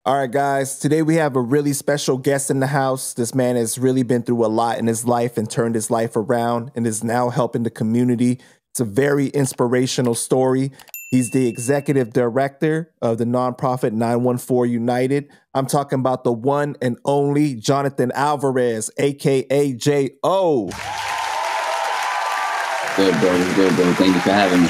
All right, guys. Today we have a really special guest in the house. This man has really been through a lot in his life and turned his life around and is now helping the community. It's a very inspirational story. He's the executive director of the nonprofit 914 United. I'm talking about the one and only Jonathan Alvarez, a.k.a. J.O. Good, bro. Good, bro. Thank you for having me.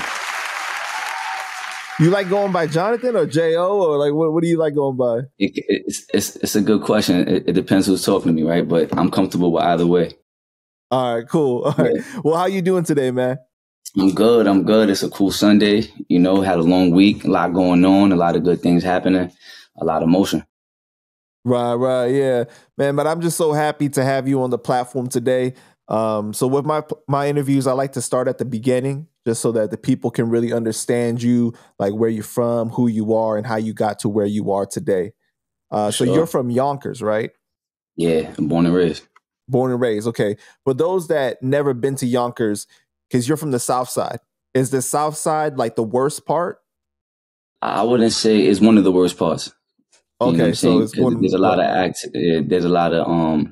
You like going by Jonathan or J.O. or like what do you like going by? It's a good question. It depends who's talking to me, right? But I'm comfortable with either way. All right, cool. All right. Yeah. Well, how you doing today, man? I'm good. It's a cool Sunday. You know, had a long week, a lot going on, a lot of good things happening, a lot of motion. Right, yeah, man. But I'm just so happy to have you on the platform today. So with my interviews, I like to start at the beginning, just so that the people can really understand you, like where you're from, who you are, and how you got to where you are today. So Sure. you're from Yonkers, right? Yeah, I'm born and raised. Born and raised. Okay. For those that never been to Yonkers, because you're from the South Side, is the South Side like the worst part? I wouldn't say it's one of the worst parts. You know what I'm saying? It's one. There's a lot of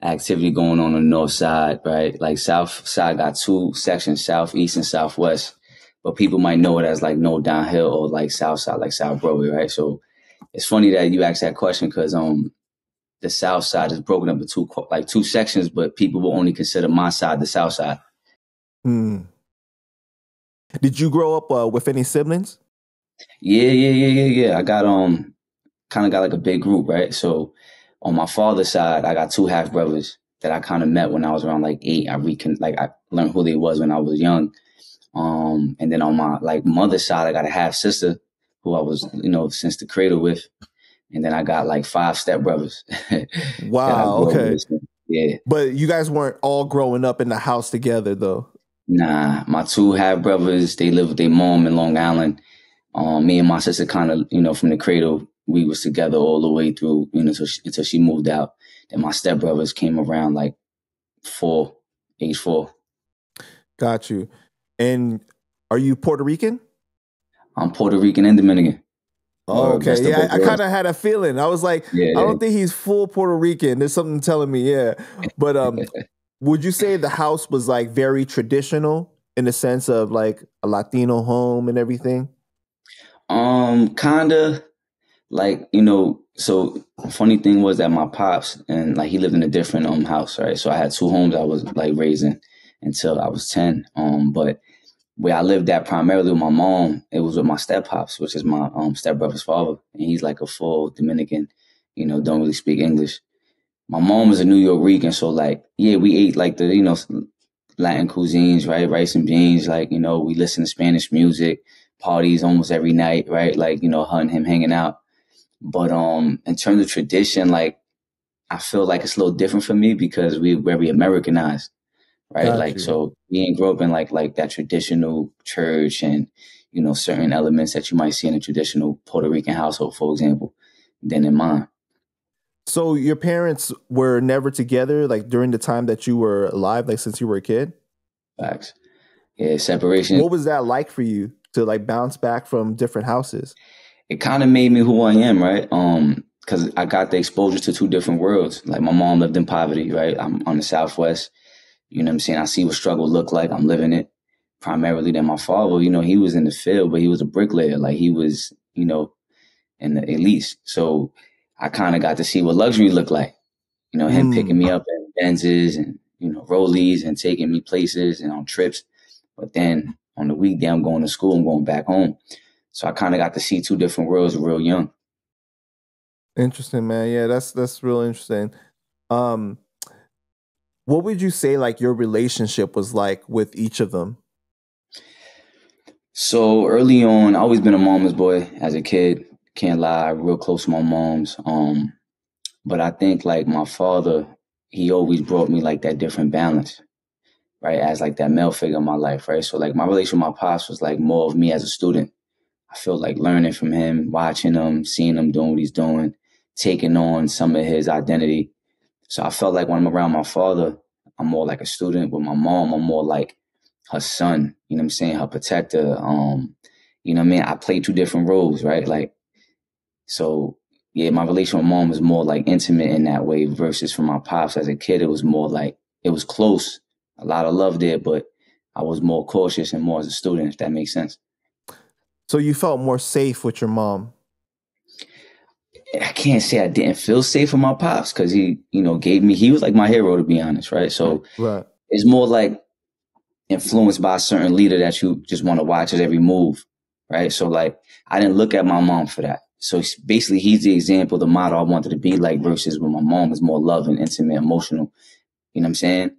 activity going on the north side, right? Like South side got two sections, southeast and southwest, but people might know it as like no downhill or like south side, like South Broadway, right? So it's funny that you asked that question because the south side is broken up into two sections, but people will only consider my side the south side. Hmm. Did you grow up with any siblings? Yeah. I got kind of got like a big group, right? So on my father's side, I got two half brothers that I kind of met when I was around like 8. I learned who they was when I was young. And then on my like mother's side, I got a half sister who I was, since the cradle with. And then I got like 5 stepbrothers. Wow. Okay. Yeah. But you guys weren't all growing up in the house together though. Nah, my 2 half brothers, they live with their mom in Long Island. Me and my sister kind of, from the cradle, we was together all the way through, until she moved out. Then my stepbrothers came around like age 4. Got you. And are you Puerto Rican? I'm Puerto Rican and Dominican. Oh, okay. Yeah, I kind of had a feeling. I was like, I don't think he's full Puerto Rican. There's something telling me, yeah. But would you say the house was like very traditional in the sense of like a Latino home and everything? Kinda. Like, so funny thing was that my pops and like he lived in a different house, right? So I had 2 homes I was like raising until I was 10. But where I lived at primarily with my mom, it was with my step pops, which is my stepbrother's father. And he's like a full Dominican, don't really speak English. My mom was a New York so like, yeah, we ate like the, Latin cuisines, right? Rice and beans, like, we listen to Spanish music, parties almost every night, right? Like, her and him hanging out. But in terms of tradition, like I feel like it's a little different for me because we're very Americanized, right? Got like you. so we ain't grow up in like that traditional church and certain elements that you might see in a traditional Puerto Rican household, for example, than in mine. So your parents were never together like during the time that you were alive, like since you were a kid? Facts. Yeah, separation. What was that like for you to like bounce back from different houses? It kind of made me who I am, right? Because I got the exposure to 2 different worlds. Like my mom lived in poverty, right? I'm on the Southwest. You know what I'm saying? I see what struggle looked like. I'm living it. Primarily then my father, he was in the field, but he was a bricklayer. Like he was, in the elites. So I kind of got to see what luxury looked like. Him picking me up in Benzes and, Rollies and taking me places and on trips. But then on the weekday, I'm going to school and going back home. So I kind of got to see 2 different worlds real young. Interesting, man. Yeah, that's real interesting. What would you say like your relationship was like with each of them? So early on, I always been a mama's boy as a kid. Can't lie, real close to my mom's. But I think like my father, he always brought me like that different balance, right? As like that male figure in my life, right? So like my relation with my pops was like more of me as a student. I feel like learning from him, watching him, seeing him doing what he's doing, taking on some of his identity. So I felt like when I'm around my father, I'm more like a student. With my mom, I'm more like her son, you know what I'm saying? Her protector. You know what I mean? I play 2 different roles, right? Like So yeah, my relation with mom was more like intimate in that way versus from my pops as a kid. It was more like it was close, a lot of love there, but I was more cautious and more as a student, if that makes sense. So you felt more safe with your mom. I can't say I didn't feel safe with my pops because he, gave me, he was like my hero to be honest, right? So Right. it's more like influenced by a certain leader that you just want to watch his every move, right? So like I didn't look at my mom for that. So basically, he's the example, the model I wanted to be like. Versus when my mom is more loving, intimate, emotional. You know what I'm saying?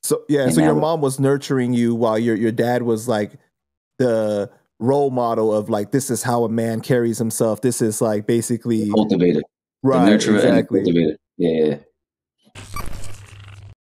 So yeah, And so that your was mom was nurturing you while your dad was like the role model of like this is how a man carries himself. This is like the basically cultivator, the right, nurturer, and the exactly. cultivator. Yeah, yeah.